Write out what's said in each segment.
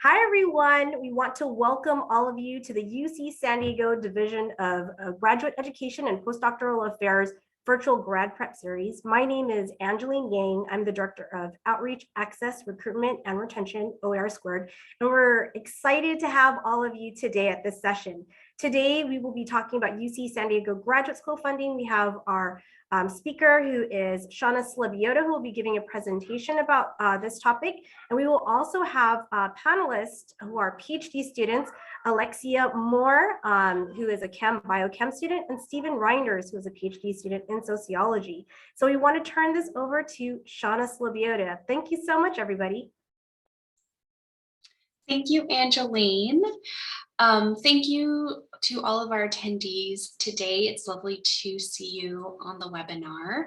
Hi, everyone. We want to welcome all of you to the UC San Diego Division of Graduate Education and Postdoctoral Affairs virtual grad prep series. My name is Angeline Yang. I'm the Director of Outreach, Access, Recruitment, and Retention, OER Squared, and we're excited to have all of you today at this session. Today, we will be talking about UC San Diego Graduate School funding. We have our speaker, who is Shauna Slabiota, who will be giving a presentation about this topic. And we will also have panelists who are PhD students, Alexia Moore, who is a biochem student, and Stephen Reinders, who is a PhD student in sociology. So we want to turn this over to Shauna Slabiota. Thank you so much, everybody. Thank you, Angeline. Thank you to all of our attendees today. It's lovely to see you on the webinar.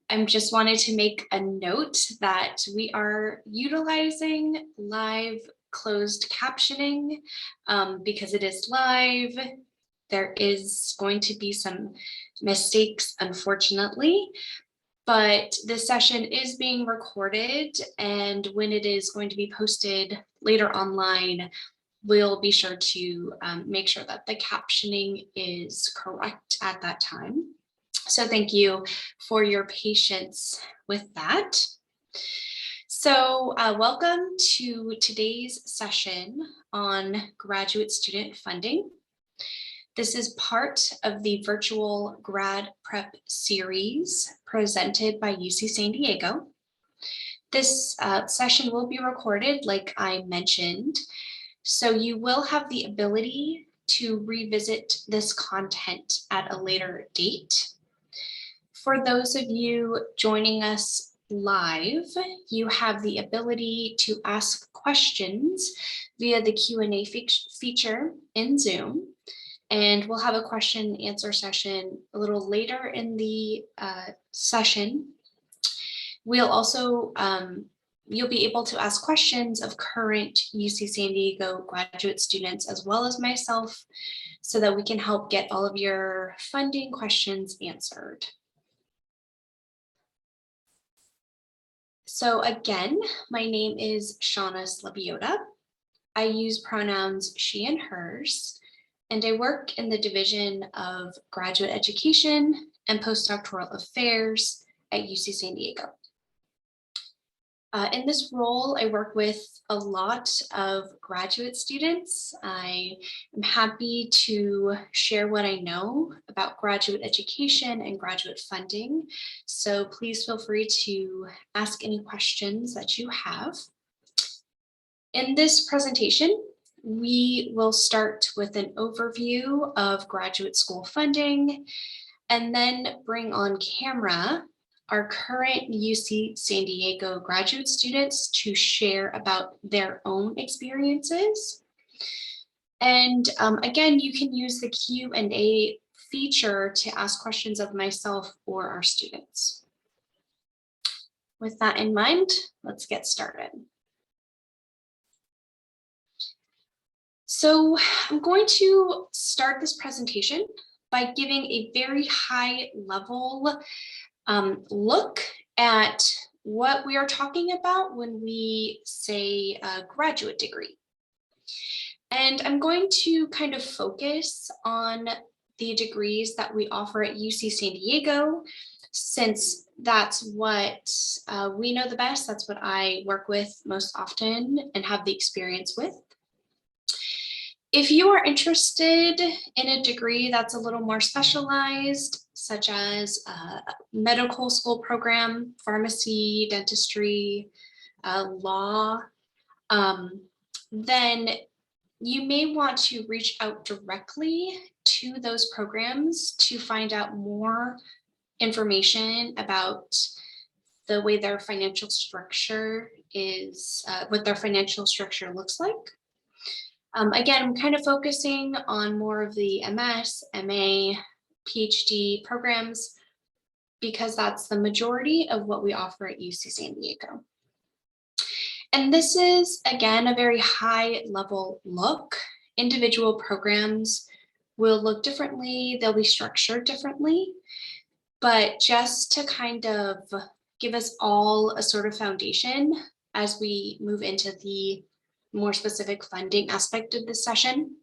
I just wanted to make a note that we are utilizing live closed captioning because it is live. There is going to be some mistakes, unfortunately, but this session is being recorded, and when it is going to be posted later online, we'll be sure to make sure that the captioning is correct at that time. So thank you for your patience with that. So welcome to today's session on graduate student funding. This is part of the virtual grad prep series presented by UC San Diego. This session will be recorded, like I mentioned, so you will have the ability to revisit this content at a later date. For those of you joining us live, you have the ability to ask questions via the Q&A feature in Zoom. And we'll have a question and answer session a little later in the session. We'll also, you'll be able to ask questions of current UC San Diego graduate students as well as myself, so that we can help get all of your funding questions answered. So again, my name is Shauna Slabiota. I use pronouns she and hers, and I work in the Division of Graduate Education and Postdoctoral Affairs at UC San Diego. In this role, I work with a lot of graduate students. I am happy to share what I know about graduate education and graduate funding. So please feel free to ask any questions that you have. In this presentation, we will start with an overview of graduate school funding and then bring on camera our current UC San Diego graduate students to share about their own experiences. And again, you can use the Q&A feature to ask questions of myself or our students. With that in mind, let's get started. So I'm going to start this presentation by giving a very high level look at what we are talking about when we say a graduate degree. And I'm going to kind of focus on the degrees that we offer at UC San Diego, since that's what we know the best. That's what I work with most often and have the experience with. If you are interested in a degree that's a little more specialized, such as a medical school program, pharmacy, dentistry, law, then you may want to reach out directly to those programs to find out more information about the way their financial structure is, what their financial structure looks like. Again, I'm kind of focusing on more of the MS, MA, PhD programs, because that's the majority of what we offer at UC San Diego. And this is, again, a very high level look. Individual programs will look differently, they'll be structured differently, but just to kind of give us all a sort of foundation as we move into the more specific funding aspect of this session.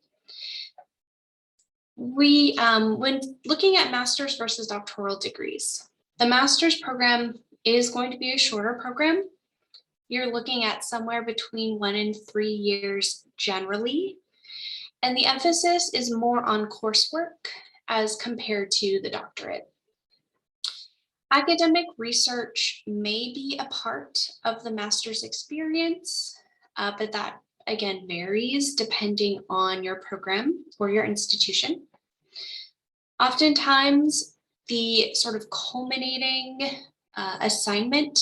When looking at master's versus doctoral degrees, the master's program is going to be a shorter program. You're looking at somewhere between 1 and 3 years generally, and the emphasis is more on coursework as compared to the doctorate. Academic research may be a part of the master's experience, but that again varies depending on your program or your institution. Oftentimes, the sort of culminating assignment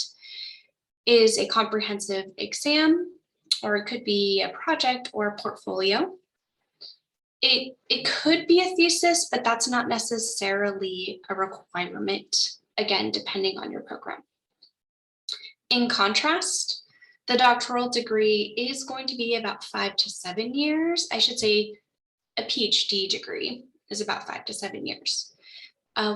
is a comprehensive exam, or it could be a project or a portfolio. It could be a thesis, but that's not necessarily a requirement, again, depending on your program. In contrast, the doctoral degree is going to be about 5 to 7 years. I should say a PhD degree is about 5 to 7 years.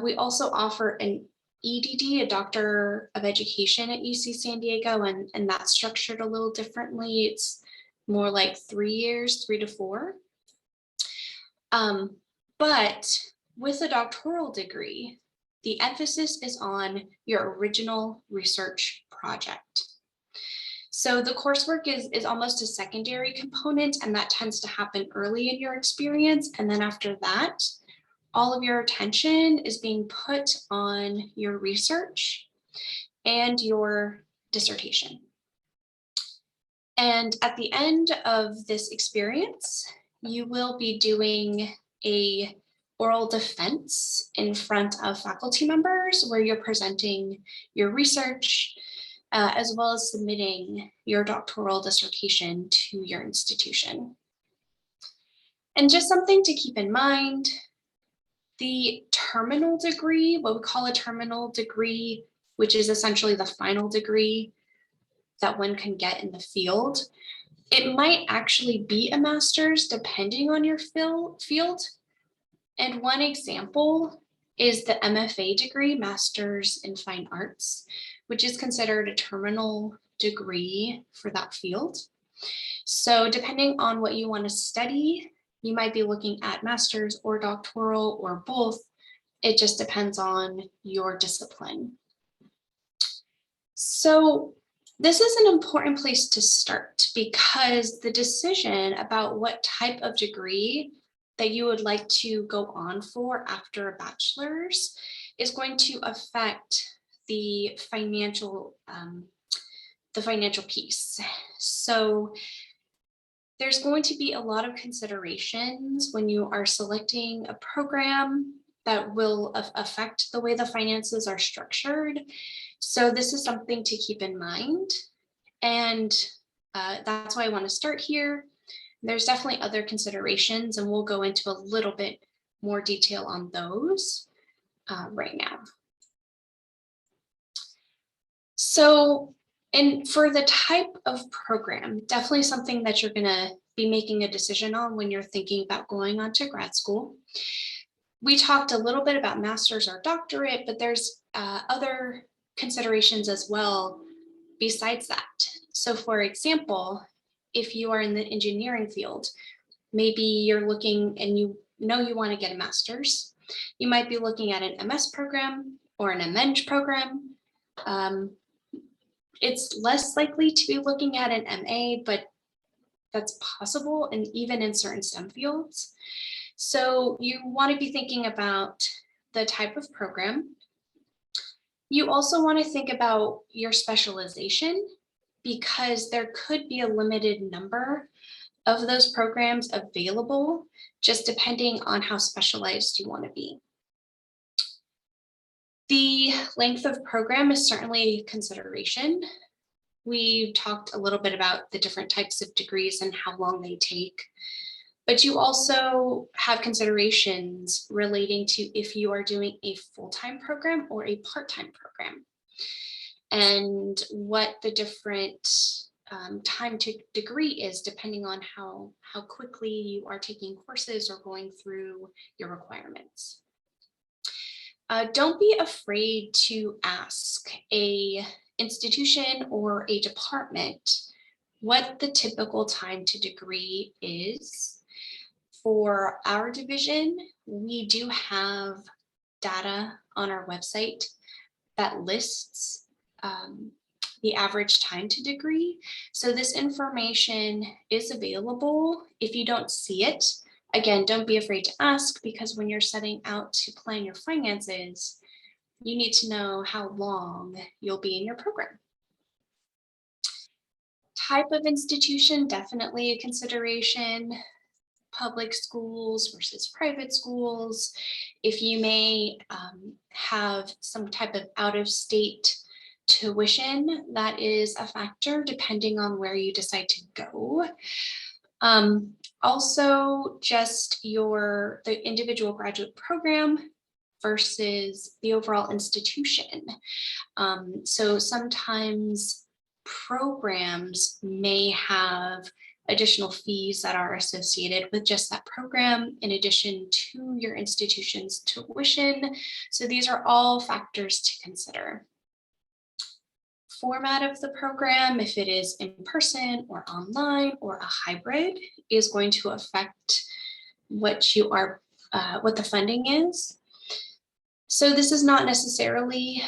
We also offer an EDD, a Doctor of Education at UC San Diego, and that's structured a little differently. It's more like 3 years, 3 to 4. But with a doctoral degree, the emphasis is on your original research project. So the coursework is almost a secondary component, and that tends to happen early in your experience. And then after that, all of your attention is being put on your research and your dissertation. And at the end of this experience, you will be doing a oral defense in front of faculty members where you're presenting your research as well as submitting your doctoral dissertation to your institution. And just something to keep in mind, the terminal degree, what we call a terminal degree, which is essentially the final degree that one can get in the field, it might actually be a master's depending on your field. And one example is the MFA degree, Master's in Fine Arts, which is considered a terminal degree for that field. So depending on what you want to study, you might be looking at master's or doctoral or both. It just depends on your discipline. So this is an important place to start because the decision about what type of degree that you would like to go on for after a bachelor's is going to affect the financial piece. So there's going to be a lot of considerations when you are selecting a program that will affect the way the finances are structured. So this is something to keep in mind. And that's why I want to start here. There's definitely other considerations, and we'll go into a little bit more detail on those right now. So, and for the type of program, definitely something that you're going to be making a decision on when you're thinking about going on to grad school. We talked a little bit about master's or doctorate, but there's other considerations as well besides that. So for example, if you are in the engineering field, maybe you're looking and you know you want to get a master's, you might be looking at an MS program or an MEng program. It's less likely to be looking at an MA, but that's possible, and even in certain STEM fields. So you want to be thinking about the type of program. You also want to think about your specialization, because there could be a limited number of those programs available, just depending on how specialized you want to be. The length of program is certainly a consideration. We talked a little bit about the different types of degrees and how long they take, but you also have considerations relating to if you are doing a full-time program or a part-time program, and what the different time to degree is depending on how quickly you are taking courses or going through your requirements. Don't be afraid to ask an institution or a department what the typical time to degree is. For our division, we do have data on our website that lists the average time to degree. So this information is available. If you don't see it, again, don't be afraid to ask, because when you're setting out to plan your finances, you need to know how long you'll be in your program. Type of institution, definitely a consideration. Public schools versus private schools. If you may have some type of out-of-state tuition, that is a factor depending on where you decide to go. Also, just the individual graduate program versus the overall institution. So sometimes programs may have additional fees that are associated with just that program in addition to your institution's tuition. So these are all factors to consider. Format of the program, if it is in person or online or a hybrid, is going to affect what the funding is. So this is not necessarily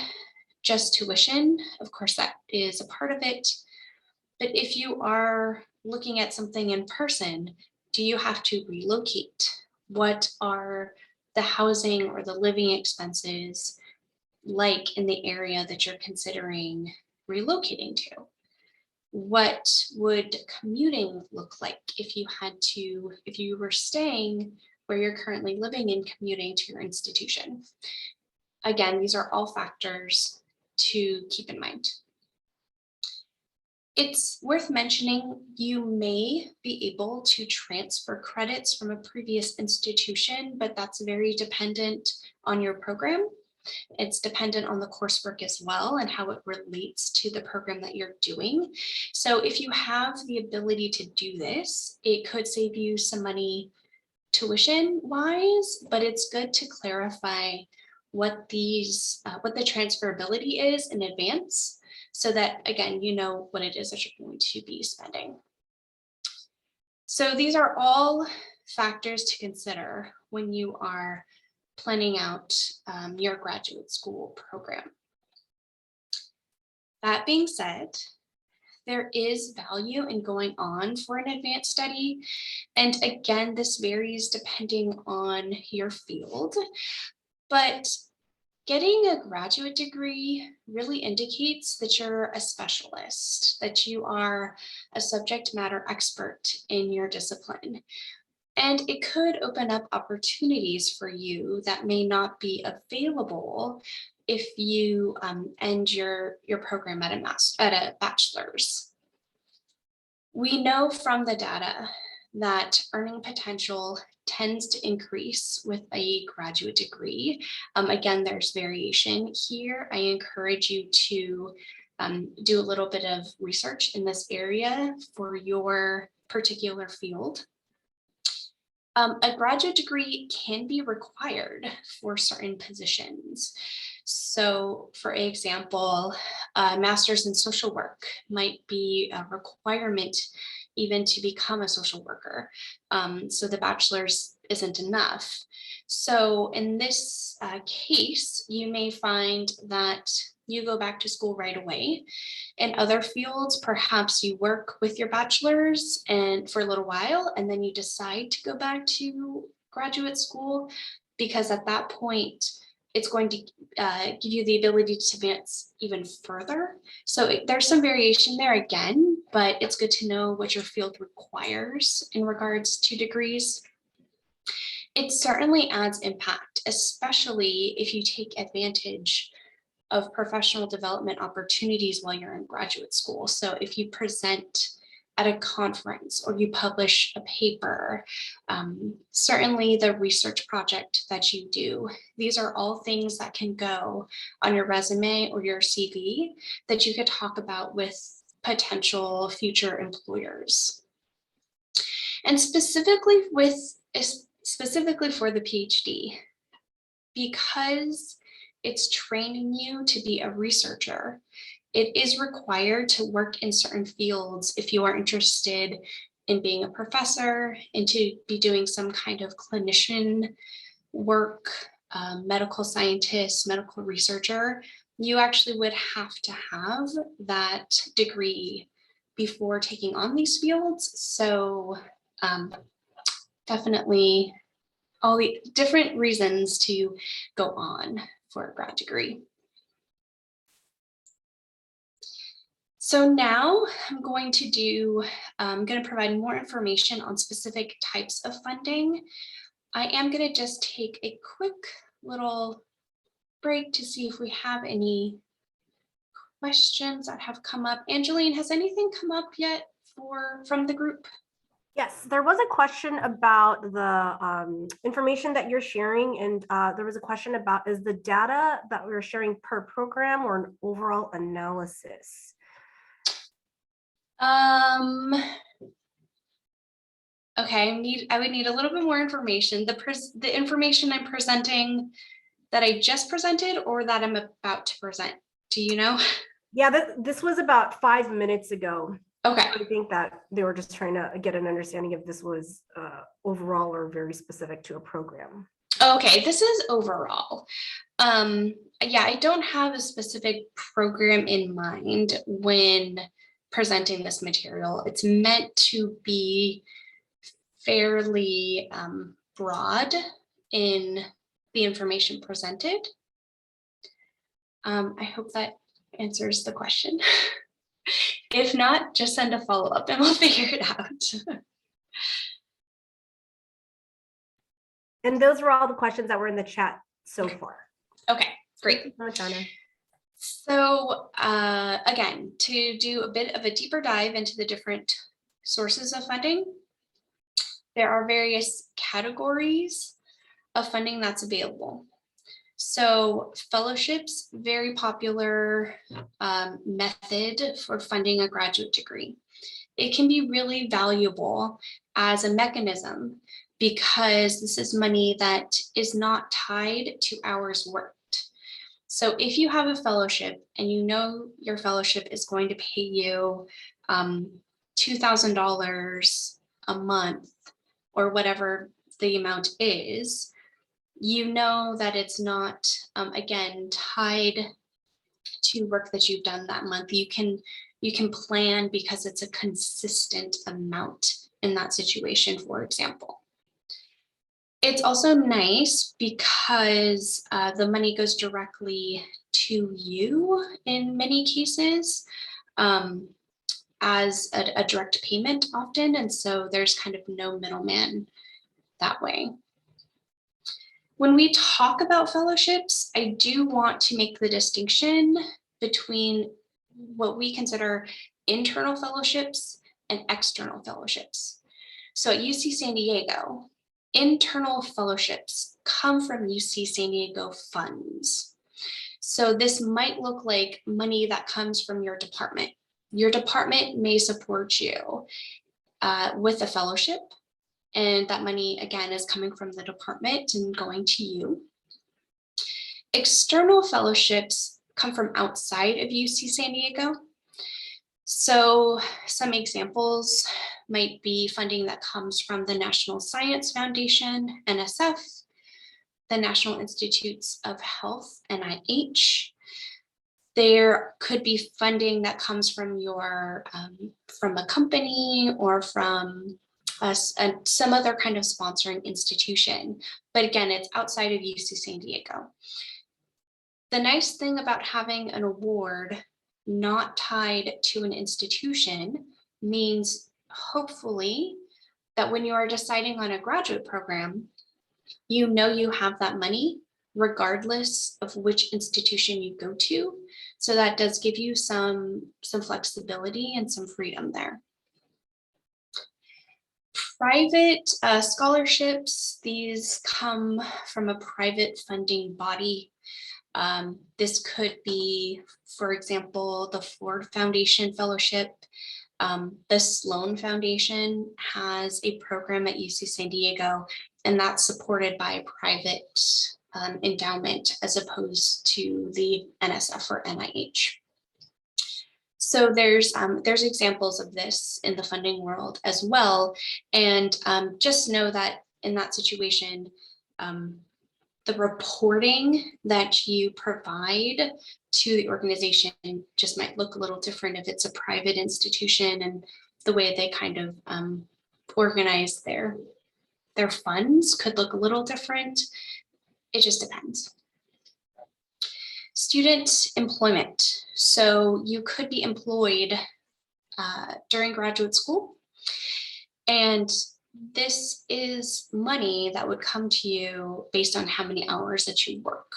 just tuition. Of course, that is a part of it. But if you are looking at something in person, do you have to relocate? What are the housing or the living expenses like in the area that you're considering relocating to? What would commuting look like if you were staying where you're currently living and commuting to your institution? Again, these are all factors to keep in mind. It's worth mentioning you may be able to transfer credits from a previous institution, but that's very dependent on your program. It's dependent on the coursework as well and how it relates to the program that you're doing. So if you have the ability to do this, it could save you some money tuition-wise, but it's good to clarify what the transferability is in advance, so that, again, you know what it is that you're going to be spending. So these are all factors to consider when you are planning out your graduate school program. That being said, there is value in going on for an advanced study. And again, this varies depending on your field, but getting a graduate degree really indicates that you're a specialist, that you are a subject matter expert in your discipline. And it could open up opportunities for you that may not be available if you end your program at a bachelor's. We know from the data that earning potential tends to increase with a graduate degree. Again, there's variation here. I encourage you to do a little bit of research in this area for your particular field. A graduate degree can be required for certain positions. So for example, a master's in social work might be a requirement even to become a social worker. So the bachelor's isn't enough. So in this case, you may find that you go back to school right away. In other fields, perhaps you work with your bachelor's and for a little while, and then you decide to go back to graduate school, because at that point, it's going to give you the ability to advance even further. So there's some variation there again, but it's good to know what your field requires in regards to degrees. It certainly adds impact, especially if you take advantage of professional development opportunities while you're in graduate school. So if you present at a conference or you publish a paper, certainly the research project that you do, these are all things that can go on your resume or your CV that you could talk about with potential future employers. And specifically for the PhD, because it's training you to be a researcher, it is required to work in certain fields if you are interested in being a professor and to be doing some kind of clinician work, medical scientist, medical researcher. You actually would have to have that degree before taking on these fields. So definitely all the different reasons to go on for a grad degree. So now I'm going to provide more information on specific types of funding. I am going to just take a quick little break to see if we have any questions that have come up. Angeline, has anything come up yet from the group? Yes, there was a question about the information that you're sharing, and there was a question about, is the data that we're sharing per program or an overall analysis? Okay, I would need a little bit more information. The information I'm presenting that I just presented or that I'm about to present, do you know? Yeah, this was about 5 minutes ago. Okay. I think that they were just trying to get an understanding if this was overall or very specific to a program. Okay, this is overall. Yeah, I don't have a specific program in mind when presenting this material. It's meant to be fairly broad in the information presented. I hope that answers the question. If not, just send a follow-up and we'll figure it out. And those were all the questions that were in the chat so far. Okay, great. Thank you so much, Anna. So again, to do a bit of a deeper dive into the different sources of funding, there are various categories of funding that's available. So fellowships, very popular method for funding a graduate degree. It can be really valuable as a mechanism because this is money that is not tied to hours worked. So if you have a fellowship and you know your fellowship is going to pay you $2,000 a month or whatever the amount is, you know that it's not, again, tied to work that you've done that month. You can plan because it's a consistent amount in that situation, for example. It's also nice because the money goes directly to you in many cases as a direct payment often. And so there's kind of no middleman that way. When we talk about fellowships, I do want to make the distinction between what we consider internal fellowships and external fellowships. So at UC San Diego, internal fellowships come from UC San Diego funds. So this might look like money that comes from your department. Your department may support you with a fellowship, and that money, again, is coming from the department and going to you. External fellowships come from outside of UC San Diego. So some examples might be funding that comes from the National Science Foundation, NSF, the National Institutes of Health, NIH. There could be funding that comes from from a company or from some other kind of sponsoring institution. But again, it's outside of UC San Diego. The nice thing about having an award not tied to an institution means hopefully that when you are deciding on a graduate program, you know you have that money regardless of which institution you go to. So that does give you some flexibility and some freedom there. Private scholarships, these come from a private funding body. This could be, for example, the Ford Foundation Fellowship. The Sloan Foundation has a program at UC San Diego, and that's supported by a private endowment as opposed to the NSF or NIH. So there's examples of this in the funding world as well. And just know that in that situation, the reporting that you provide to the organization just might look a little different if it's a private institution, and the way they kind of organize their funds could look a little different. It just depends. Student employment. So you could be employed during graduate school, and this is money that would come to you based on how many hours that you work.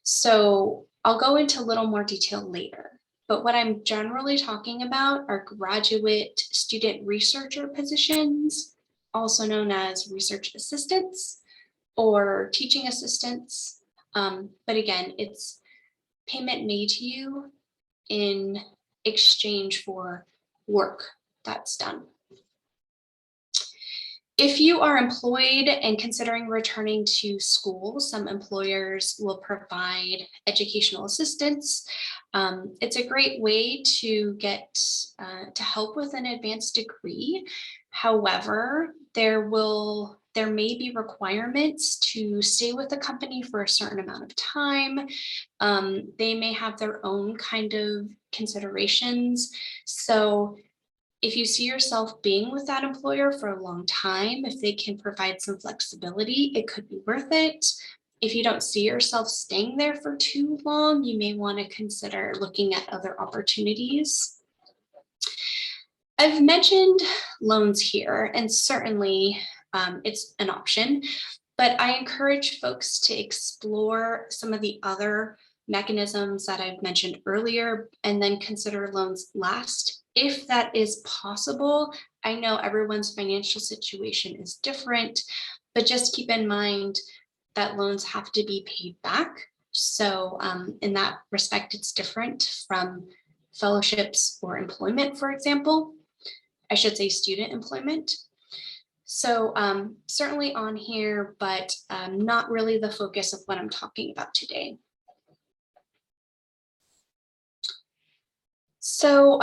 So I'll go into a little more detail later, but what I'm generally talking about are graduate student researcher positions, also known as research assistants or teaching assistants. But again, it's payment made to you in exchange for work that's done. If you are employed and considering returning to school, some employers will provide educational assistance. It's a great way to get to help with an advanced degree. However, there may be requirements to stay with the company for a certain amount of time. They may have their own kind of considerations. So if you see yourself being with that employer for a long time, if they can provide some flexibility, it could be worth it. If you don't see yourself staying there for too long, you may want to consider looking at other opportunities. I've mentioned loans here, and certainly it's an option, but I encourage folks to explore some of the other mechanisms that I've mentioned earlier, and then consider loans last, if that is possible. I know everyone's financial situation is different, but just keep in mind that loans have to be paid back. So in that respect, it's different from fellowships or employment, for example. I should say student employment. So certainly on here, but not really the focus of what I'm talking about today. So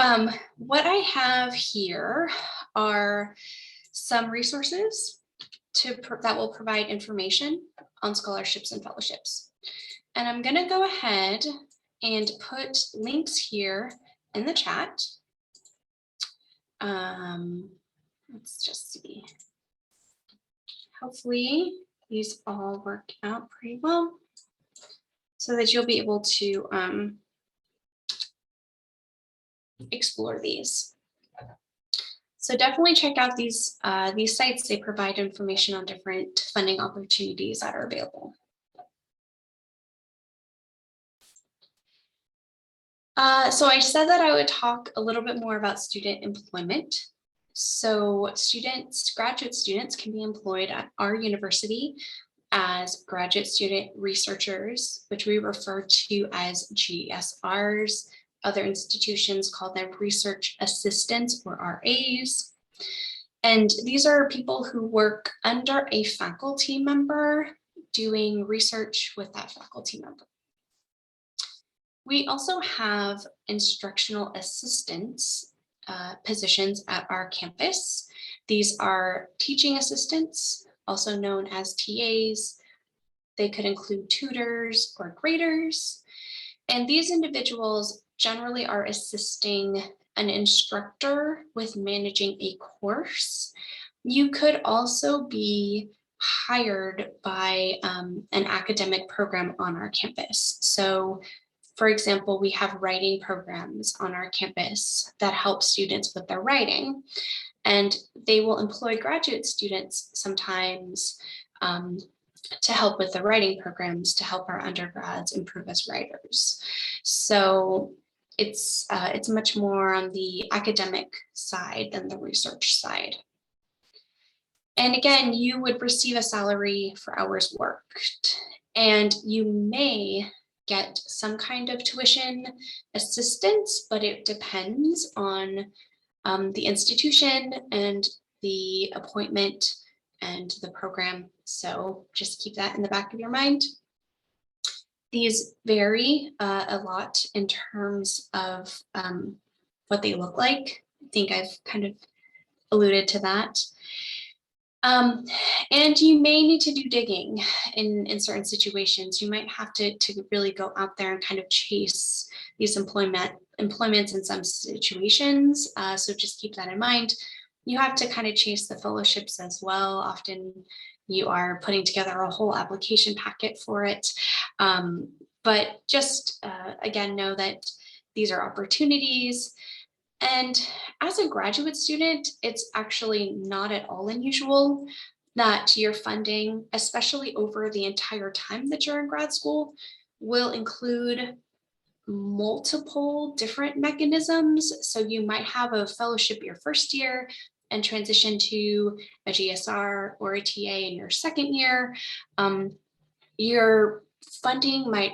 what I have here are some resources that will provide information on scholarships and fellowships. And I'm going to go ahead and put links here in the chat. Let's just see. Hopefully these all work out pretty well so that you'll be able to explore these. So definitely check out these sites. They provide information on different funding opportunities that are available. So I said that I would talk a little bit more about student employment. So graduate students can be employed at our university as graduate student researchers, which we refer to as GSRs. Other institutions call them research assistants or RAs. And these are people who work under a faculty member doing research with that faculty member. We also have instructional assistants positions at our campus. These are teaching assistants, also known as TAs. They could include tutors or graders. And these individuals generally are assisting an instructor with managing a course. You could also be hired by an academic program on our campus. So for example, we have writing programs on our campus that help students with their writing, and they will employ graduate students sometimes to help with the writing programs, to help our undergrads improve as writers. So it's much more on the academic side than the research side. And again, you would receive a salary for hours worked, and you may get some kind of tuition assistance, but it depends on the institution and the appointment and the program. So just keep that in the back of your mind. These vary a lot in terms of what they look like. I think I've kind of alluded to that. And you may need to do digging in certain situations. You might have to really go out there and kind of chase these employments in some situations. So just keep that in mind. You have to kind of chase the fellowships as well. Often you are putting together a whole application packet for it. But just again, know that these are opportunities. And as a graduate student, it's actually not at all unusual that your funding, especially over the entire time that you're in grad school, will include multiple different mechanisms. So you might have a fellowship your first year and transition to a GSR or a TA in your second year. Your funding might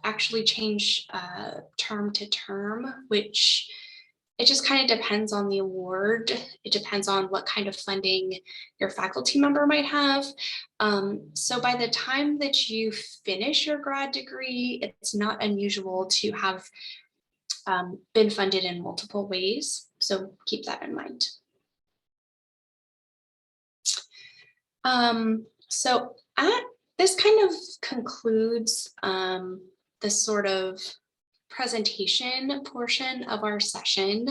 actually change term to term, which it just kind of depends on the award. It depends on what kind of funding your faculty member might have. So by the time that you finish your grad degree, it's not unusual to have been funded in multiple ways. So keep that in mind. So this kind of concludes this sort of presentation portion of our session.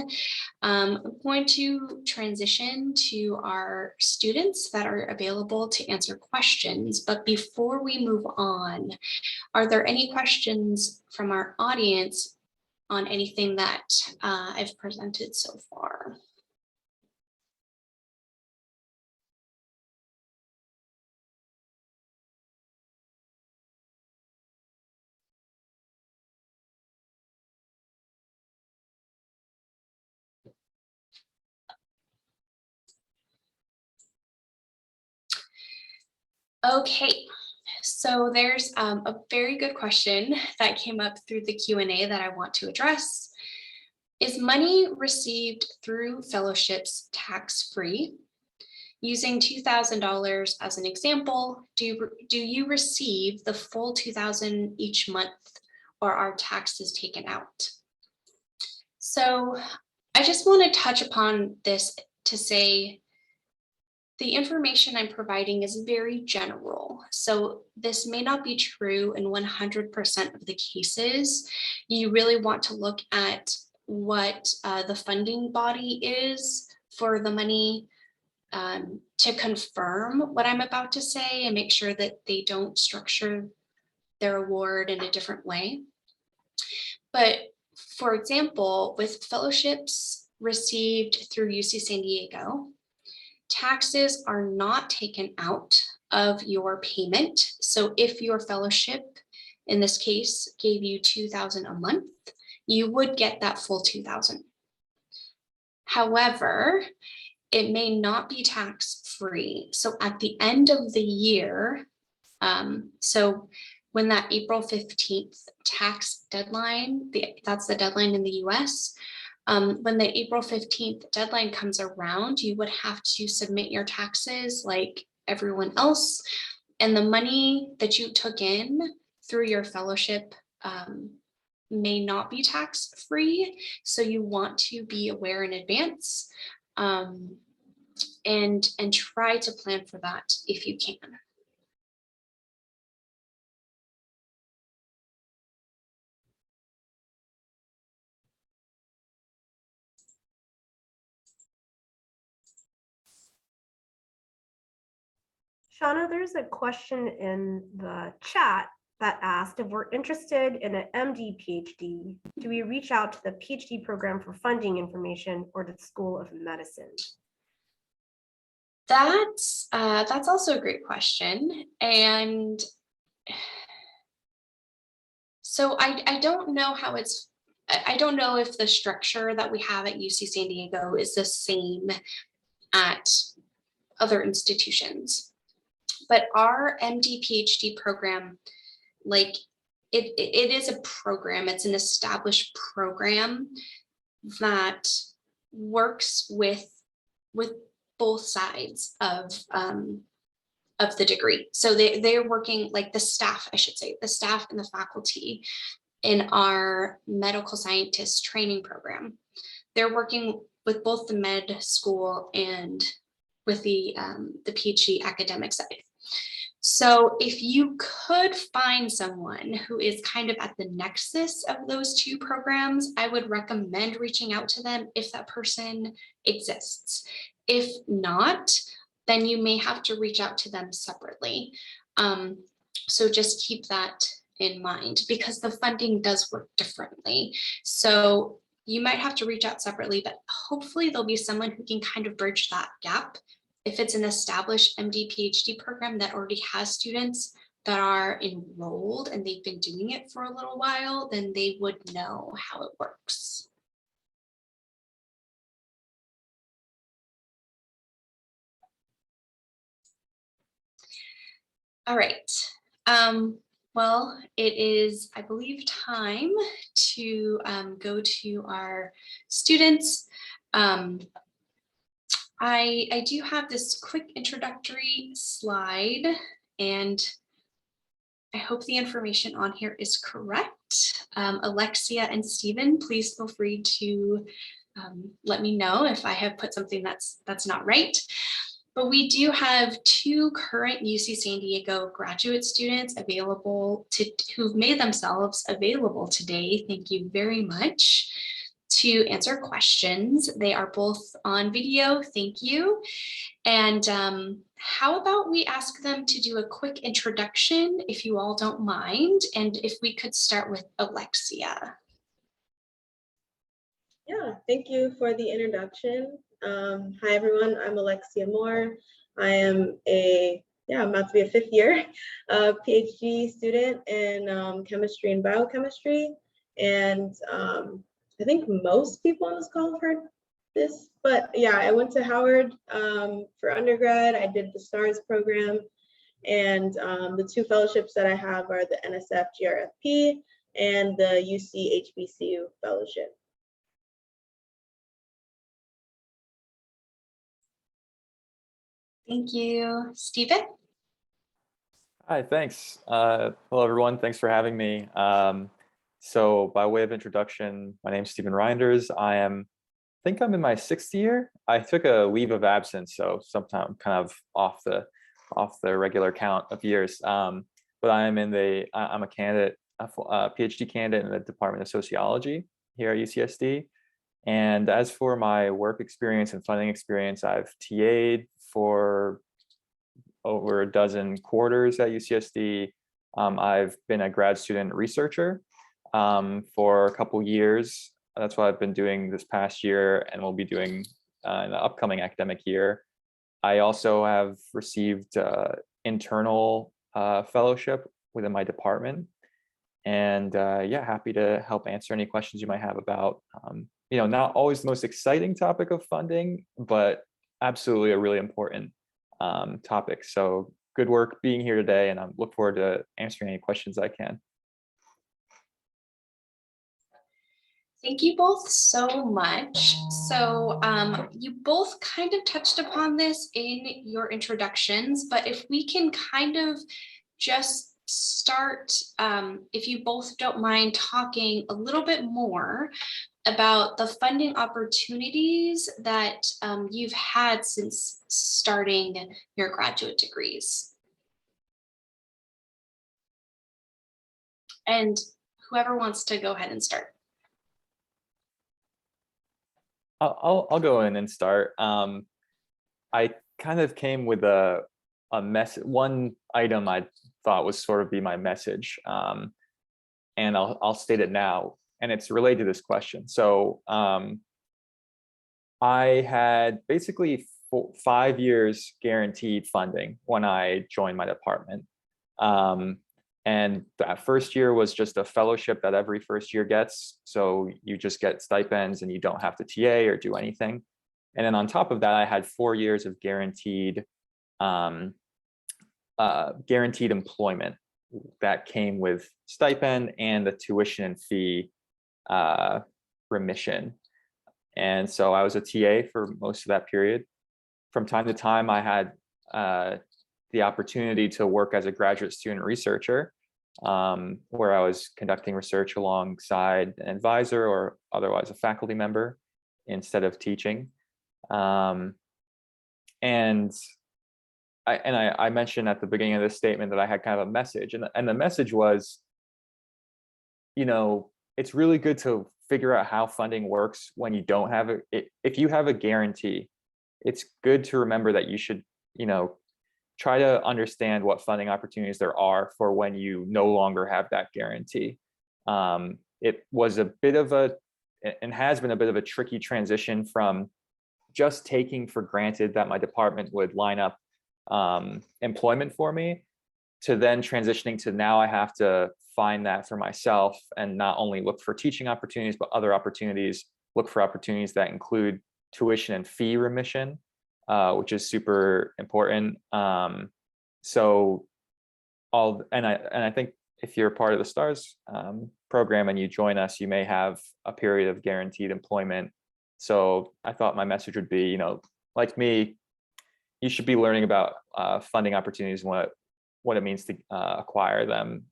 I'm going to transition to our students that are available to answer questions. But before we move on, are there any questions from our audience on anything that I've presented so far? Okay, so there's a very good question that came up through the Q&A that I want to address. Is money received through fellowships tax-free? Using $2,000 as an example, do you receive the full $2,000 each month, or are taxes taken out? So I just want to touch upon this to say the information I'm providing is very general. So this may not be true in 100% of the cases. You really want to look at what the funding body is for the money to confirm what I'm about to say and make sure that they don't structure their award in a different way. But for example, with fellowships received through UC San Diego, taxes are not taken out of your payment. So if your fellowship, in this case, gave you $2,000 a month, you would get that full $2,000. However, it may not be tax-free. So at the end of the year, so when that April 15th tax deadline, that's the deadline in the US, when the April 15th deadline comes around, you would have to submit your taxes like everyone else. And the money that you took in through your fellowship may not be tax-free. So you want to be aware in advance and try to plan for that if you can. Shauna, there's a question in the chat that asked if we're interested in an MD PhD, do we reach out to the PhD program for funding information or to the School of Medicine? That's also a great question. And so I don't know how I don't know if the structure that we have at UC San Diego is the same at other institutions. But our MD PhD program, like it is a program, it's an established program that works with both sides of the degree. So they're working, like the staff, I should say, the staff and the faculty in our medical scientist training program. they're working with both the med school and with the PhD academic side. So if you could find someone who is kind of at the nexus of those two programs, I would recommend reaching out to them if that person exists. If not, then you may have to reach out to them separately. So just keep that in mind, because the funding does work differently. So you might have to reach out separately, but hopefully there'll be someone who can kind of bridge that gap. If it's an established MD PhD program that already has students that are enrolled and they've been doing it for a little while, then they would know how it works. All right. Well, it is, I believe, time to go to our students. I do have this quick introductory slide, and I hope the information on here is correct. Alexia and Stephen, please feel free to let me know if I have put something that's not right. But we do have two current UC San Diego graduate students available who've made themselves available today. Thank you very much, to answer questions. They are both on video. Thank you. And how about we ask them to do a quick introduction, if you all don't mind, and if we could start with Alexia. Yeah, thank you for the introduction. Hi, everyone. I'm Alexia Moore. I am I'm about to be a fifth year PhD student in chemistry and biochemistry. And I think most people on this call have heard this, but yeah, I went to Howard for undergrad. I did the STARS program, and the two fellowships that I have are the Nsf Grfp and the UC HBCU fellowship. Thank you. Stephen? Hi, thanks. Hello, everyone. Thanks for having me. So by way of introduction, my name is Stephen Reinders. I think I'm in my 6th year. I took a leave of absence, so sometime kind of off the regular count of years. But I'm a candidate, a PhD candidate in the Department of Sociology here at UCSD. And as for my work experience and funding experience, I've TA'd for over a dozen quarters at UCSD. I've been a grad student researcher for a couple years. That's what I've been doing this past year and will be doing in the upcoming academic year. I also have received internal fellowship within my department. And yeah, happy to help answer any questions you might have about, not always the most exciting topic of funding, but absolutely a really important topic. So good work being here today, and I look forward to answering any questions I can. Thank you both so much. So you both kind of touched upon this in your introductions, but if we can kind of just start, if you both don't mind talking a little bit more about the funding opportunities that you've had since starting your graduate degrees. And whoever wants to go ahead and start. I'll go in and start. I kind of came with one item I thought was sort of be my message, and I'll state it now, and it's related to this question. So I had basically 5 years guaranteed funding when I joined my department. And that first year was just a fellowship that every first year gets. So you just get stipends and you don't have to TA or do anything. And then on top of that, I had 4 years of guaranteed employment that came with stipend and the tuition and fee remission. And so I was a TA for most of that period. From time to time, I had the opportunity to work as a graduate student researcher, where I was conducting research alongside an advisor or otherwise a faculty member. instead of teaching. And I mentioned at the beginning of this statement that I had kind of a message, and the message was, you know, it's really good to figure out how funding works when you don't have it. If you have a guarantee, it's good to remember that you should, you know, try to understand what funding opportunities there are for when you no longer have that guarantee. It was a bit of a, and has been a bit of a tricky transition from just taking for granted that my department would line up employment for me, to then transitioning to now I have to find that for myself and not only look for teaching opportunities, but other opportunities, look for opportunities that include tuition and fee remission, which is super important. So I think if you're part of the STARS program and you join us, you may have a period of guaranteed employment. So I thought my message would be, you know, like me, you should be learning about funding opportunities, what it means to acquire them.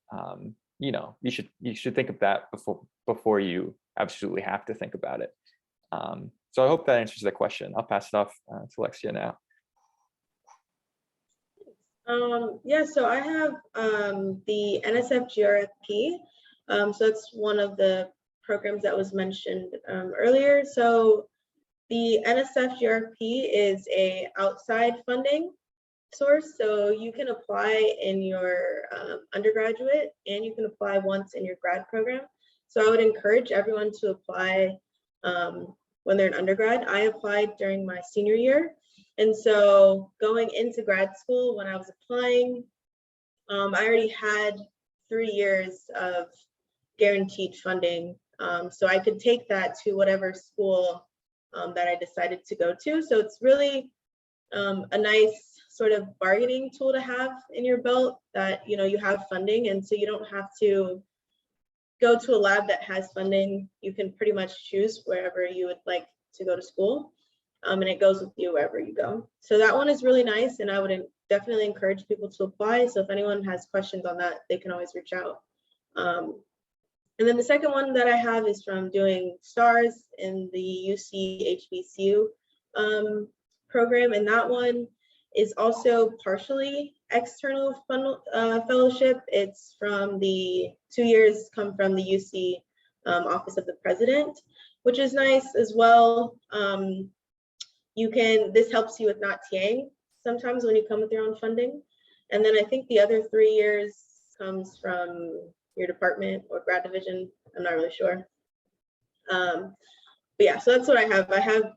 You know, you should think of that before you absolutely have to think about it. So I hope that answers the question. I'll pass it off to Alexia now. Yeah, so I have the Nsf Grfp. So it's one of the programs that was mentioned earlier. So the Nsf Grfp is a outside funding source. So you can apply in your undergraduate, and you can apply once in your grad program. So I would encourage everyone to apply when they're an undergrad. I applied during my senior year. And so going into grad school, when I was applying, I already had 3 years of guaranteed funding. So I could take that to whatever school that I decided to go to. So it's really a nice sort of bargaining tool to have in your belt, that, you know, you have funding, and so you don't have to go to a lab that has funding. You can pretty much choose wherever you would like to go to school, and it goes with you wherever you go. So that one is really nice, and I would definitely encourage people to apply. So if anyone has questions on that, they can always reach out. And then the second one that I have is from doing STARS in the UC HBCU program, and that one is also partially external fellowship. It's from the 2 years come from the UC Office of the President, which is nice as well. This helps you with not TAing sometimes when you come with your own funding. And then I think the other 3 years comes from your department or grad division. I'm not really sure. But yeah, so that's what I have. I have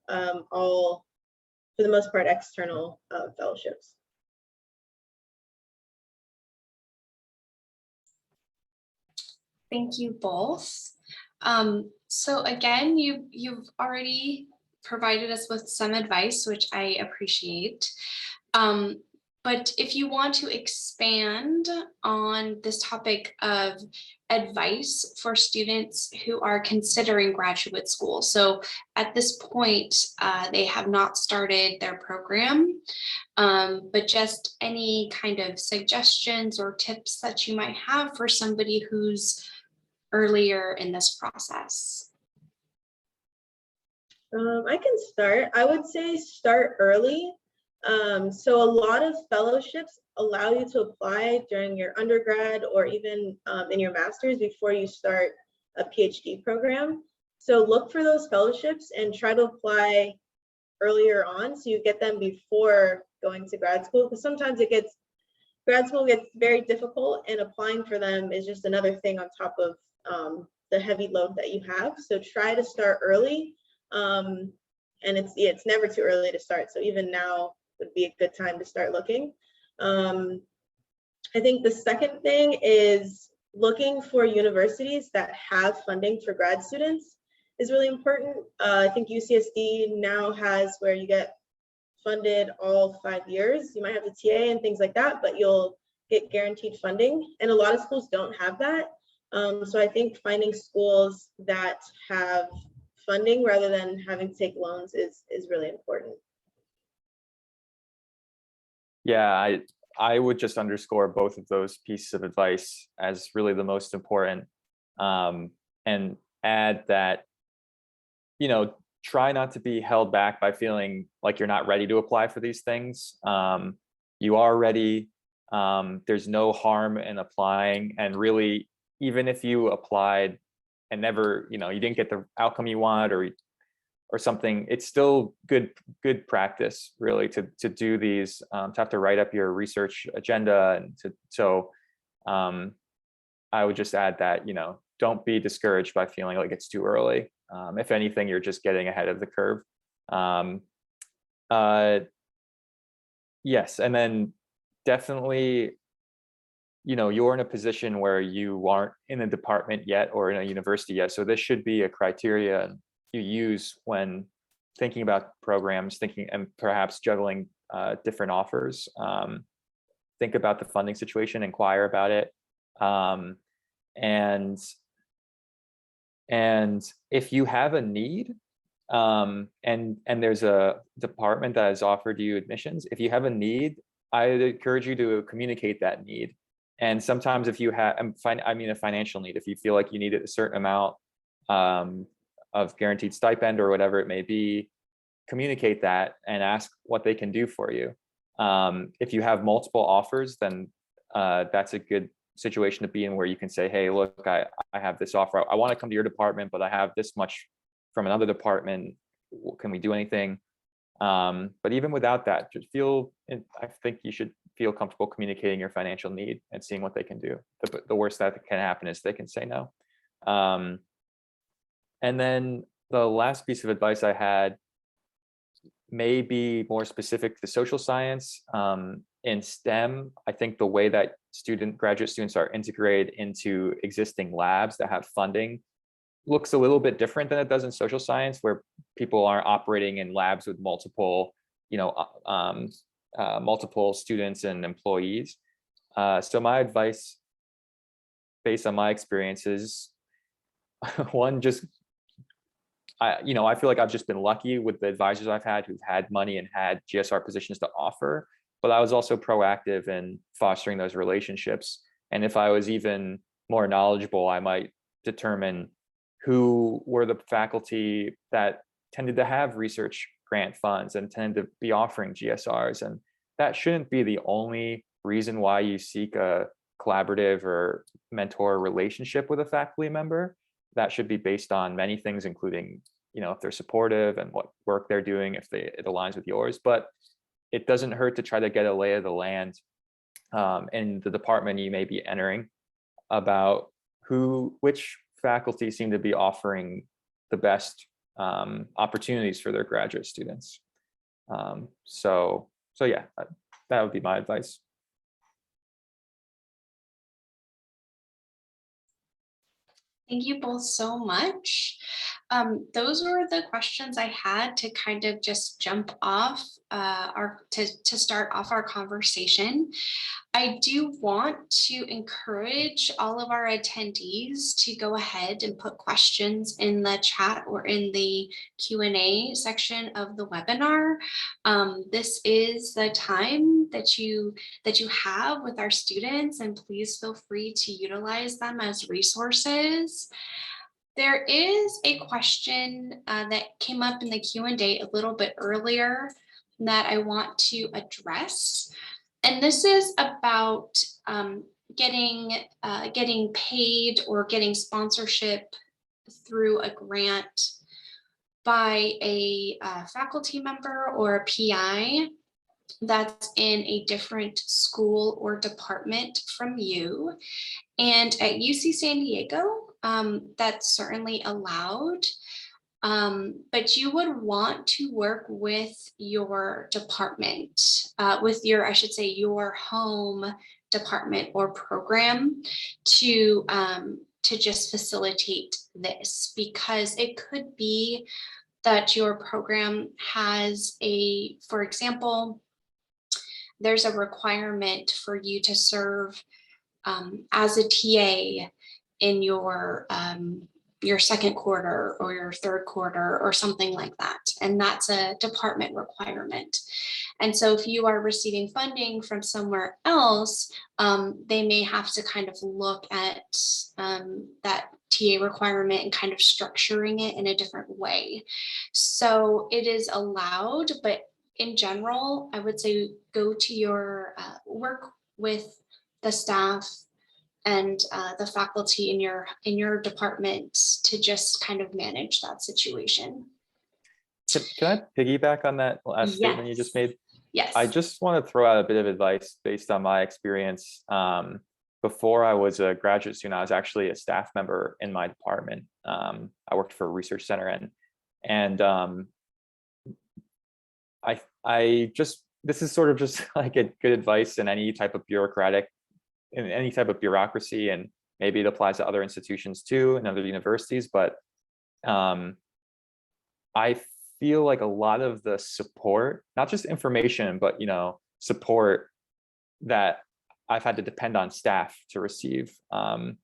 all, for the most part, external fellowships. Thank you both. So again, you've already provided us with some advice, which I appreciate. But if you want to expand on this topic of advice for students who are considering graduate school. So at this point, they have not started their program, but just any kind of suggestions or tips that you might have for somebody who's earlier in this process. I can start. I would say start early. So a lot of fellowships allow you to apply during your undergrad or even in your master's before you start a PhD program. So look for those fellowships and try to apply earlier on so you get them before going to grad school, because sometimes grad school gets very difficult, and applying for them is just another thing on top of the heavy load that you have. So try to start early. And it's never too early to start. So even now would be a good time to start looking. I think the second thing is looking for universities that have funding for grad students is really important. I think UCSD now has where you get funded all 5 years. You might have the TA and things like that, but you'll get guaranteed funding. And a lot of schools don't have that. So I think finding schools that have funding rather than having to take loans is really important. Yeah, I would just underscore both of those pieces of advice as really the most important, and add that, you know, try not to be held back by feeling like you're not ready to apply for these things. You are ready. There's no harm in applying, and really, even if you applied and never, you didn't get the outcome you want, or something, it's still good practice really to do these, to have to write up your research agenda, and so I would just add that, don't be discouraged by feeling like it's too early. If anything, you're just getting ahead of the curve. Yes, and then definitely, you're in a position where you aren't in a department yet or in a university yet. So this should be a criteria you use when thinking about programs, and perhaps juggling different offers. Think about the funding situation, inquire about it. And if you have a need, and there's a department that has offered you admissions, if you have a need, I would encourage you to communicate that need. And sometimes if you have, a financial need, if you feel like you need a certain amount of guaranteed stipend or whatever it may be, communicate that and ask what they can do for you. If you have multiple offers, then that's a good situation to be in, where you can say, hey, look, I have this offer. I want to come to your department, but I have this much from another department. Can we do anything? But even without that, I think you should feel comfortable communicating your financial need and seeing what they can do. The worst that can happen is they can say no. And then the last piece of advice I had may be more specific to social science. In STEM, I think the way that graduate students are integrated into existing labs that have funding looks a little bit different than it does in social science, where people are operating in labs with multiple students and employees. So my advice, based on my experiences, one, I feel like I've just been lucky with the advisors I've had who've had money and had GSR positions to offer, but I was also proactive in fostering those relationships. And if I was even more knowledgeable, I might determine who were the faculty that tended to have research grant funds and tended to be offering GSRs. And that shouldn't be the only reason why you seek a collaborative or mentor relationship with a faculty member. That should be based on many things, including, if they're supportive and what work they're doing, if it aligns with yours. But it doesn't hurt to try to get a lay of the land in the department you may be entering, about which faculty seem to be offering the best opportunities for their graduate students. So yeah, that would be my advice. Thank you both so much. Those were the questions I had to kind of just jump off to start off our conversation. I do want to encourage all of our attendees to go ahead and put questions in the chat or in the Q&A section of the webinar. This is the time that you have with our students, and please feel free to utilize them as resources. There is a question that came up in the Q&A a little bit earlier that I want to address. And this is about getting paid or getting sponsorship through a grant by a faculty member or a PI that's in a different school or department from you. And at UC San Diego, that's certainly allowed. But you would want to work with your department, your home department or program to just facilitate this, because it could be that your program has for example, there's a requirement for you to serve as a TA in your your second quarter or your third quarter or something like that. And that's a department requirement. And so if you are receiving funding from somewhere else, they may have to kind of look at that TA requirement and kind of structuring it in a different way. So it is allowed, but in general, I would say go to your work with the staff and the faculty in your department to just kind of manage that situation. Can I piggyback on that last statement you just made? Yes. I just want to throw out a bit of advice based on my experience. Before I was a graduate student, I was actually a staff member in my department. I worked for a research center, and this is sort of just like a good advice in any type of bureaucracy, and maybe it applies to other institutions too and other universities. But I feel like a lot of the support, not just information, but support that I've had to depend on staff to receive. I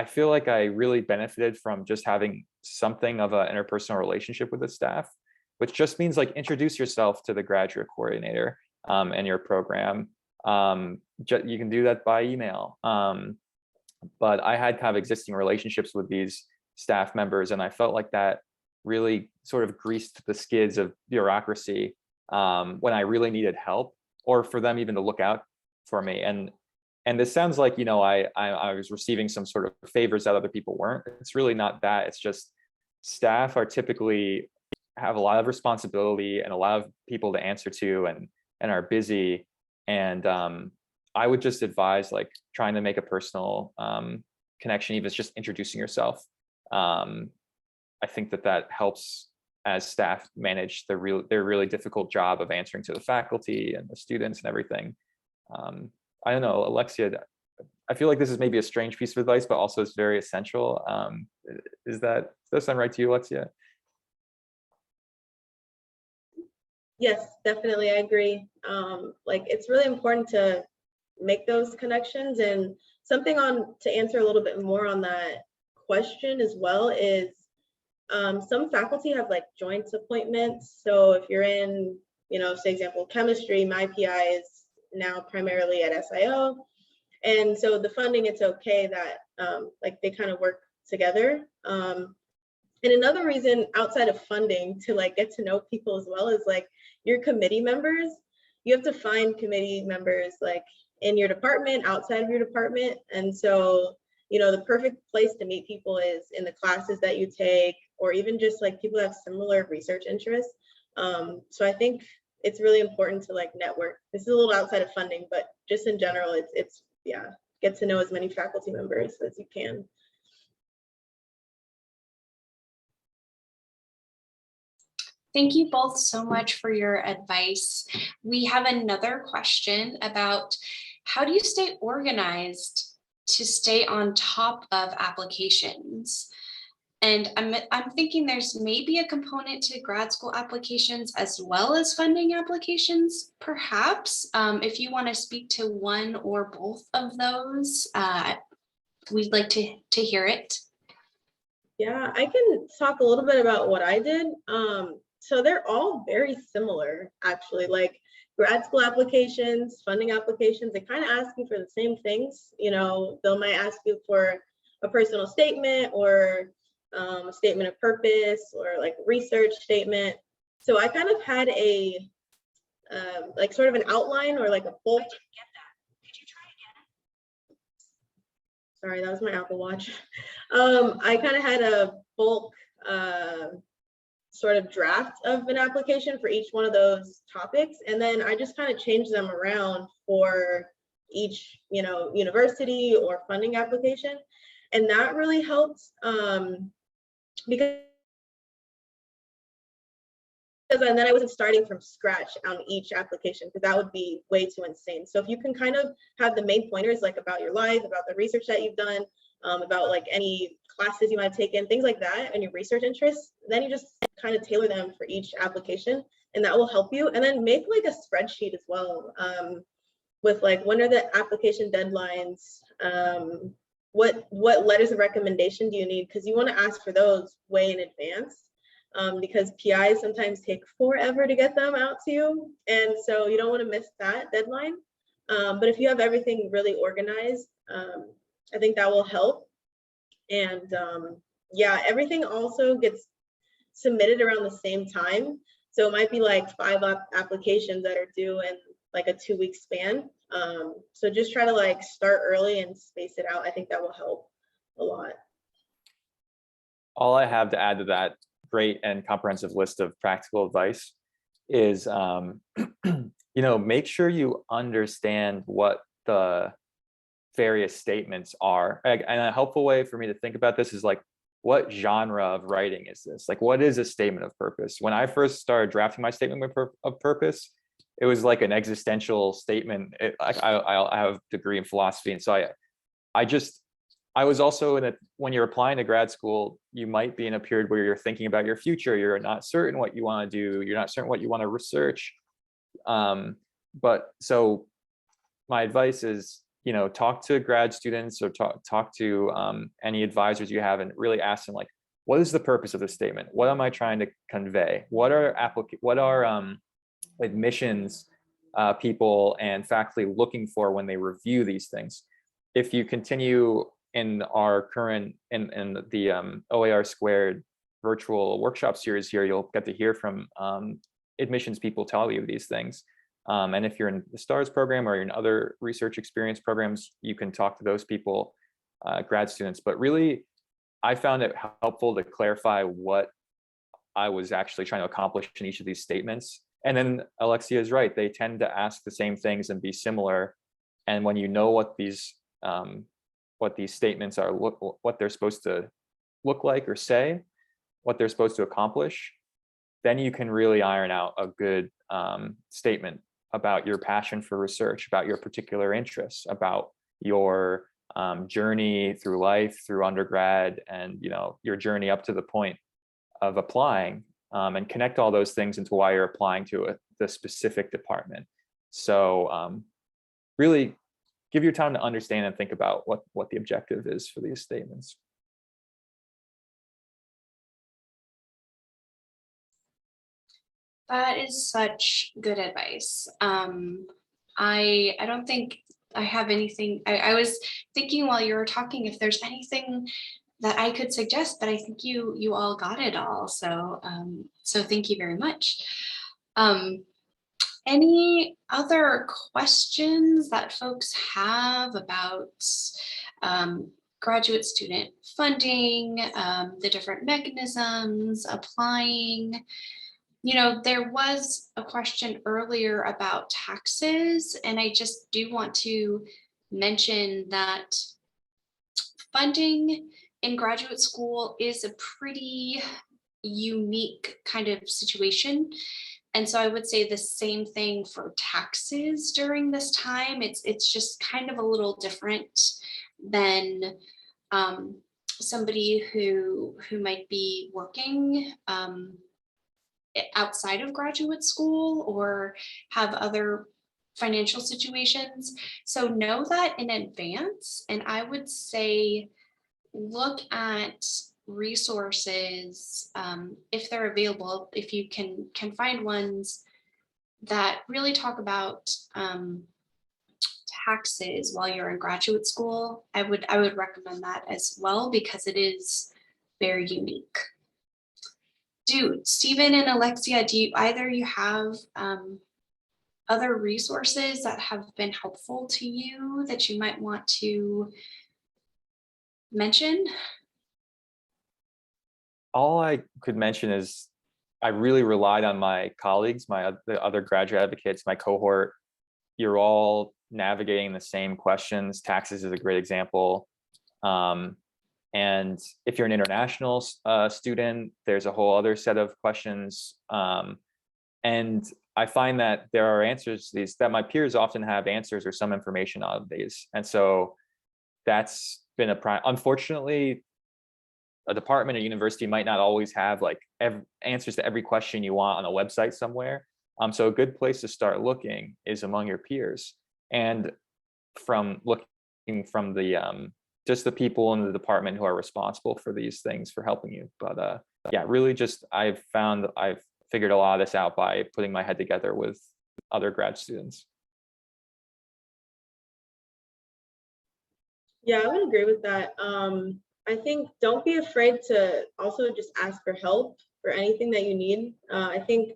feel like I really benefited from just having something of an interpersonal relationship with the staff, which just means like introduce yourself to the graduate coordinator and your program. You can do that by email. But I had kind of existing relationships with these staff members, and I felt like that really sort of greased the skids of bureaucracy when I really needed help, or for them even to look out for me. And this sounds like, I was receiving some sort of favors that other people weren't. It's really not that. It's just staff are typically have a lot of responsibility and a lot of people to answer to, and are busy. And I would just advise like trying to make a personal connection, even if it's just introducing yourself. I think that helps as staff manage their really difficult job of answering to the faculty and the students and everything. I don't know, Alexia, I feel like this is maybe a strange piece of advice, but also it's very essential. Does that sound right to you, Alexia? Yes, definitely, I agree. Like it's really important to make those connections, and something to answer a little bit more on that question as well is some faculty have like joint appointments. So if you're in, say example, chemistry, my PI is now primarily at SIO. And so the funding, it's okay that like they kind of work together. And another reason outside of funding to like get to know people as well is like your committee members. You have to find committee members like in your department, outside of your department. And so, the perfect place to meet people is in the classes that you take, or even just like people have similar research interests. So I think it's really important to like network. This is a little outside of funding, but just in general, it's get to know as many faculty members as you can. Thank you both so much for your advice. We have another question about how do you stay organized to stay on top of applications? And I'm thinking there's maybe a component to grad school applications as well as funding applications, perhaps. If you want to speak to one or both of those, we'd like to hear it. Yeah, I can talk a little bit about what I did. So they're all very similar, actually. Like grad school applications, funding applications, they kind of ask you for the same things. They might ask you for a personal statement or a statement of purpose or like research statement. So I kind of had a like sort of an outline or like a bulk. I didn't get that. Could you try again? Sorry, that was my Apple Watch. I kind of had a bulk sort of draft of an application for each one of those topics, and then I just kind of changed them around for each university or funding application, and that really helped because and then I wasn't starting from scratch on each application, because that would be way too insane. So if you can kind of have the main pointers like about your life, about the research that you've done, about like any classes you might have taken, things like that, and your research interests, then you just kind of tailor them for each application, and that will help you. And then make like a spreadsheet as well, with like when are the application deadlines, what letters of recommendation do you need? Because you want to ask for those way in advance, because PIs sometimes take forever to get them out to you. And so you don't want to miss that deadline. But if you have everything really organized, I think that will help. And yeah, everything also gets submitted around the same time. So it might be like 5 applications that are due in like a 2-week span. So just try to like start early and space it out. I think that will help a lot. All I have to add to that great and comprehensive list of practical advice is, make sure you understand what the various statements are. And a helpful way for me to think about this is like, what genre of writing is this? Like, what is a statement of purpose? When I first started drafting my statement of purpose, it was like an existential statement. I have a degree in philosophy, and so I was also when you're applying to grad school, you might be in a period where you're thinking about your future. You're not certain what you want to do. You're not certain what you want to research. But so my advice is, talk to grad students or talk to any advisors you have and really ask them, like, what is the purpose of the statement? What am I trying to convey? What are admissions people and faculty looking for when they review these things? If you continue in our current in the OAR Squared virtual workshop series here, you'll get to hear from admissions people tell you these things. And if you're in the STARS program or you're in other research experience programs, you can talk to those people, grad students. But really, I found it helpful to clarify what I was actually trying to accomplish in each of these statements. And then Alexia is right. They tend to ask the same things and be similar. And when you know what these statements are, what they're supposed to look like or say, what they're supposed to accomplish, then you can really iron out a good statement about your passion for research, about your particular interests, about your journey through life, through undergrad, and your journey up to the point of applying, and connect all those things into why you're applying to the specific department. So really give your time to understand and think about what the objective is for these statements. That is such good advice. I don't think I have anything. I was thinking while you were talking if there's anything that I could suggest, but I think you all got it all. So so thank you very much. Any other questions that folks have about graduate student funding, the different mechanisms, applying? There was a question earlier about taxes, and I just do want to mention that funding in graduate school is a pretty unique kind of situation. And so I would say the same thing for taxes during this time. It's just kind of a little different than somebody who might be working outside of graduate school or have other financial situations. So know that in advance. And I would say look at resources if they're available, if you can find ones that really talk about taxes while you're in graduate school. I would recommend that as well, because it is very unique. Stephen and Alexia, do either you have other resources that have been helpful to you that you might want to mention? All I could mention is I really relied on my colleagues, the other graduate advocates, my cohort. You're all navigating the same questions. Taxes is a great example. And if you're an international student, there's a whole other set of questions. And I find that there are answers to these, that my peers often have answers or some information on these. And so that's been unfortunately, a department or university might not always have like answers to every question you want on a website somewhere. So a good place to start looking is among your peers. And from looking from the just the people in the department who are responsible for these things for helping you. But yeah, really just I've figured a lot of this out by putting my head together with other grad students. Yeah, I would agree with that. I think don't be afraid to also just ask for help for anything that you need. I think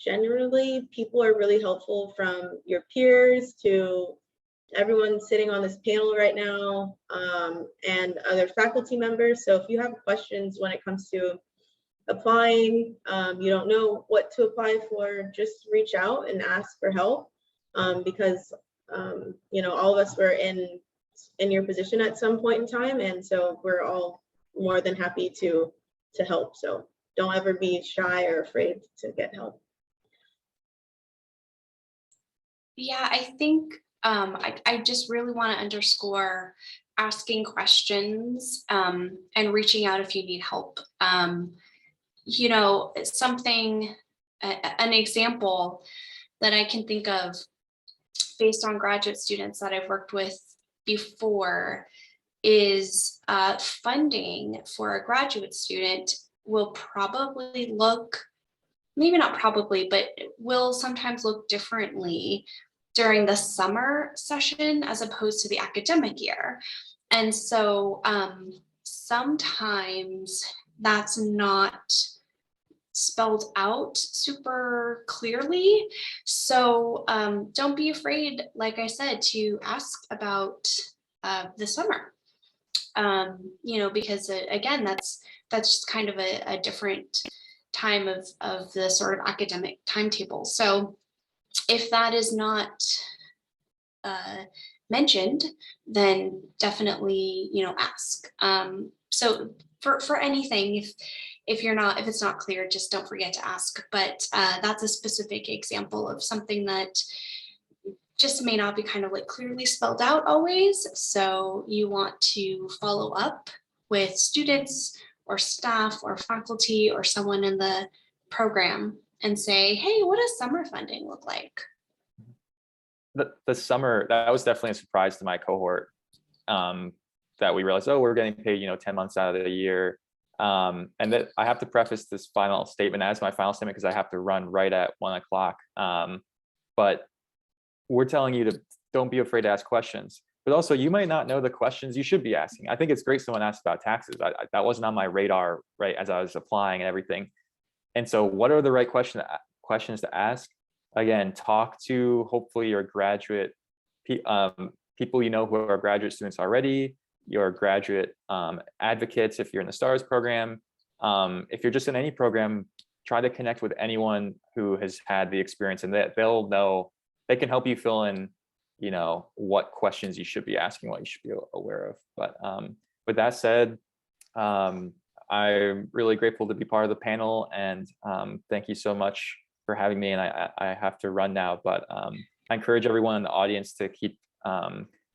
generally people are really helpful, from your peers to everyone sitting on this panel right now, and other faculty members. So if you have questions when it comes to applying, you don't know what to apply for, just reach out and ask for help, because you know, all of us were in your position at some point in time, and so we're all more than happy to help. So don't ever be shy or afraid to get help. Yeah, I think I just really want to underscore asking questions and reaching out if you need help. You know, something, an example that I can think of based on graduate students that I've worked with before is funding for a graduate student will probably look, maybe not probably, but will sometimes look differently during the summer session as opposed to the academic year. And so sometimes that's not spelled out super clearly. So don't be afraid, like I said, to ask about the summer. You know, because again, that's just kind of a different time of the sort of academic timetable. So if that is not mentioned, then definitely, you know, ask. So for anything, if it's not clear, just don't forget to ask. But that's a specific example of something that just may not be kind of like clearly spelled out always. So you want to follow up with students or staff or faculty or someone in the program and say, hey, what does summer funding look like? The summer, that was definitely a surprise to my cohort, that we realized, oh, we're getting paid, you know, 10 months out of the year. And that I have to preface this final statement as my final statement because I have to run right at 1 o'clock. But we're telling you to don't be afraid to ask questions, but also you might not know the questions you should be asking. I think it's great someone asked about taxes. That wasn't on my radar, right, as I was applying and everything. And so what are the right questions to ask? Again, talk to hopefully your graduate people you know who are graduate students already, your graduate advocates if you're in the STARS program. If you're just in any program, try to connect with anyone who has had the experience, and they'll know, they can help you fill in, you know, what questions you should be asking, what you should be aware of. But with that said, I'm really grateful to be part of the panel, and thank you so much for having me. And I have to run now, but I encourage everyone in the audience to keep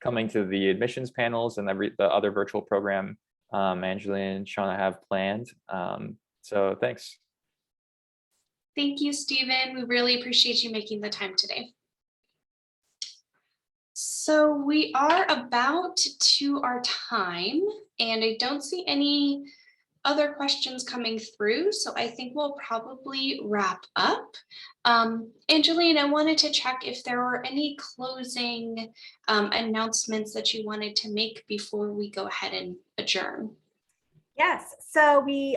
coming to the admissions panels and the other virtual program Angeline and Shauna have planned. So thanks. Thank you, Stephen. We really appreciate you making the time today. So we are about to our time, and I don't see any other questions coming through, so I think we'll probably wrap up. Angeline, I wanted to check if there were any closing announcements that you wanted to make before we go ahead and adjourn. Yes, so we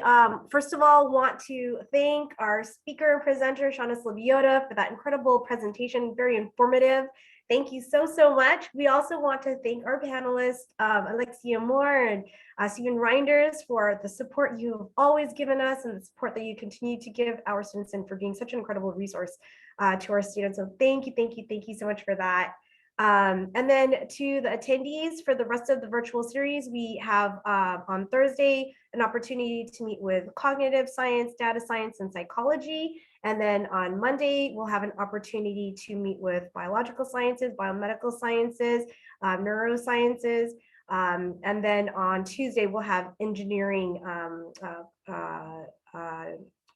first of all want to thank our speaker and presenter, Shauna Slaviota, for that incredible presentation, very informative. Thank you so much. We also want to thank our panelists, Alexia Moore and Stephen Reinders, for the support you have always given us and the support that you continue to give our students, and for being such an incredible resource to our students. So thank you so much for that. And then to the attendees for the rest of the virtual series, we have on Thursday an opportunity to meet with cognitive science, data science, and psychology. And then on Monday, we'll have an opportunity to meet with biological sciences, biomedical sciences, neurosciences. And then on Tuesday, we'll have engineering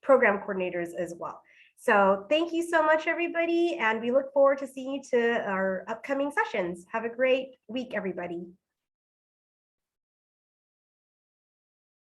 program coordinators as well. So thank you so much, everybody. And we look forward to seeing you to our upcoming sessions. Have a great week, everybody.